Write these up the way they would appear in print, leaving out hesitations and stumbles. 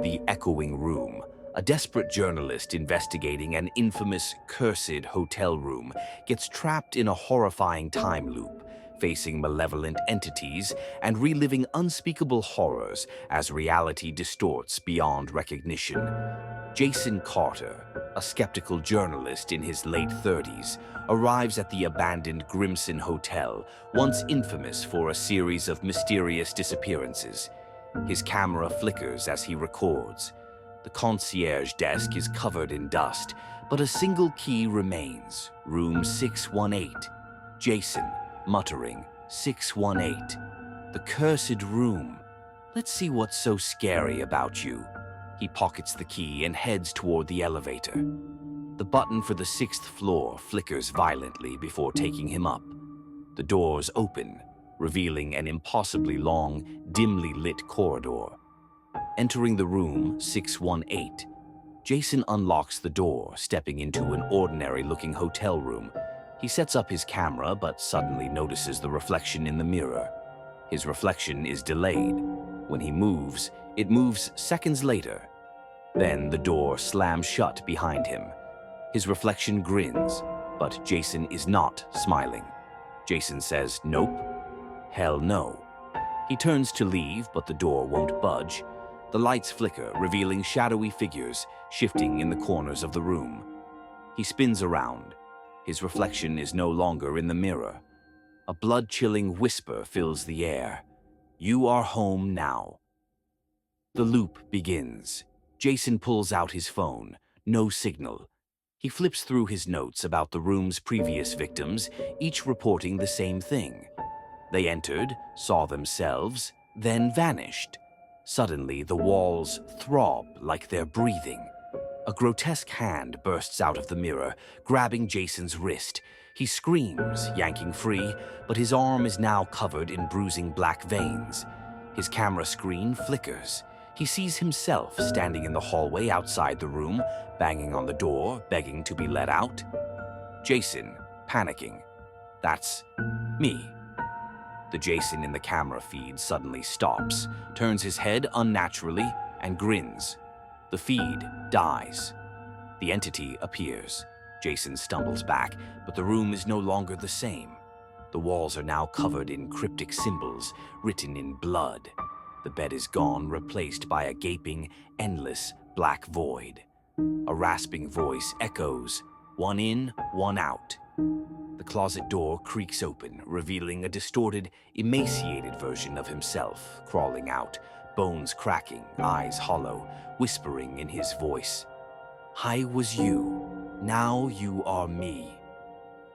The Echoing Room. A desperate journalist investigating an infamous, cursed hotel room gets trapped in a horrifying time loop, facing malevolent entities and reliving unspeakable horrors as reality distorts beyond recognition. Jason Carter, a skeptical journalist in his late 30s, arrives at the abandoned Grimson Hotel, once infamous for a series of mysterious disappearances. His camera flickers as he records. The concierge desk is covered in dust, but a single key remains, room 618. Jason, muttering, 618. The cursed room. Let's see what's so scary about you. He pockets the key and heads toward the elevator. The button for the 6th floor flickers violently before taking him up. The doors open, revealing an impossibly long, dimly lit corridor. Entering the room 618, Jason unlocks the door, stepping into an ordinary-looking hotel room. He sets up his camera, but suddenly notices the reflection in the mirror. His reflection is delayed. When he moves, it moves seconds later. Then the door slams shut behind him. His reflection grins, but Jason is not smiling. Jason says, "Nope. Hell no." He turns to leave, but the door won't budge. The lights flicker, revealing shadowy figures shifting in the corners of the room. He spins around. His reflection is no longer in the mirror. A blood-chilling whisper fills the air. "You are home now." The loop begins. Jason pulls out his phone. No signal. He flips through his notes about the room's previous victims, each reporting the same thing. They entered, saw themselves, then vanished. Suddenly, the walls throb like they're breathing. A grotesque hand bursts out of the mirror, grabbing Jason's wrist. He screams, yanking free, but his arm is now covered in bruising black veins. His camera screen flickers. He sees himself standing in the hallway outside the room, banging on the door, begging to be let out. Jason, panicking. "That's me." The Jason in the camera feed suddenly stops, turns his head unnaturally, and grins. The feed dies. The entity appears. Jason stumbles back, but the room is no longer the same. The walls are now covered in cryptic symbols, written in blood. The bed is gone, replaced by a gaping, endless black void. A rasping voice echoes, "One in, one out." The closet door creaks open, revealing a distorted, emaciated version of himself, crawling out, bones cracking, eyes hollow, whispering in his voice, "I was you, now you are me."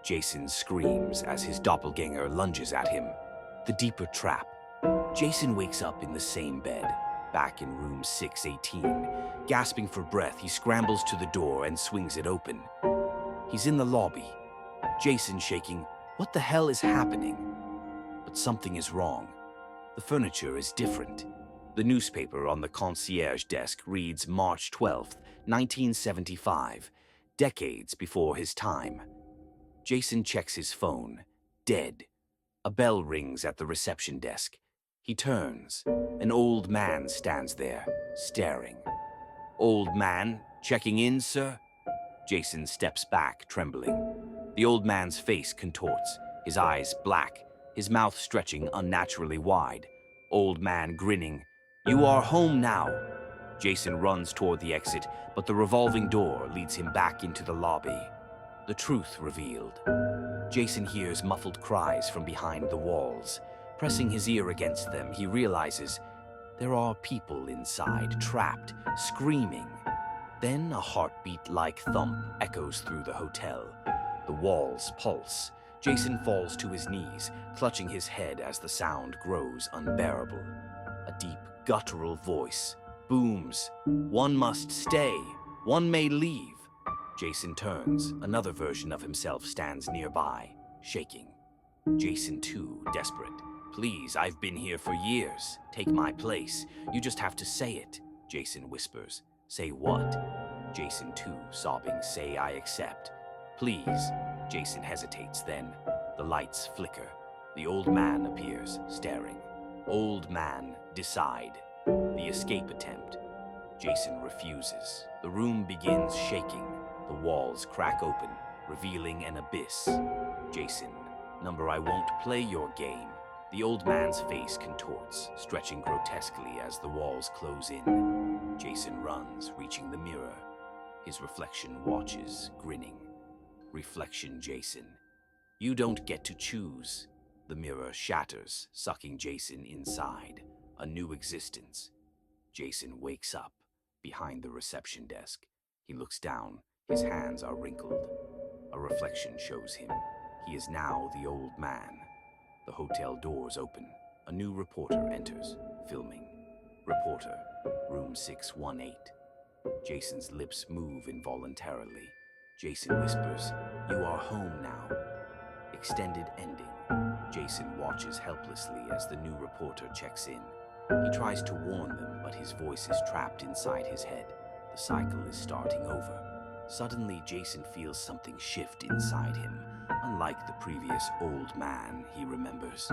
Jason screams as his doppelganger lunges at him. The deeper trap. Jason wakes up in the same bed, back in room 618. Gasping for breath, he scrambles to the door and swings it open. He's in the lobby. Jason shaking, "What the hell is happening?" But something is wrong. The furniture is different. The newspaper on the concierge desk reads March 12th, 1975, decades before his time. Jason checks his phone. Dead. A bell rings at the reception desk. He turns. An old man stands there, staring. "Old man, checking in, sir?" Jason steps back, trembling. The old man's face contorts, his eyes black, his mouth stretching unnaturally wide. Old man grinning. "You are home now." Jason runs toward the exit, but the revolving door leads him back into the lobby. The truth revealed. Jason hears muffled cries from behind the walls. Pressing his ear against them, he realizes there are people inside, trapped, screaming. Then a heartbeat-like thump echoes through the hotel. The walls pulse. Jason falls to his knees, clutching his head as the sound grows unbearable. A deep, guttural voice booms. "One must stay. One may leave." Jason turns. Another version of himself stands nearby, shaking. Jason, too, desperate. "Please, I've been here for years. Take my place. You just have to say it," Jason whispers. "Say what?" Jason, too, sobbing, "Say I accept." "Please." Jason hesitates then. The lights flicker. The old man appears, staring. "Old man, decide." The escape attempt. Jason refuses. The room begins shaking. The walls crack open, revealing an abyss. Jason, number, I won't play your game. The old man's face contorts, stretching grotesquely as the walls close in. Jason runs, reaching the mirror. His reflection watches, grinning. Reflection Jason. You don't get to choose. The mirror shatters, sucking Jason inside. A new existence. Jason wakes up behind the reception desk. He looks down. His hands are wrinkled. A reflection shows him. He is now the old man. The hotel doors open. A new reporter enters, filming. Reporter, room 618. Jason's lips move involuntarily. Jason whispers, "You are home now." Extended ending. Jason watches helplessly as the new reporter checks in. He tries to warn them, but his voice is trapped inside his head. The cycle is starting over. Suddenly, Jason feels something shift inside him, unlike the previous old man he remembers.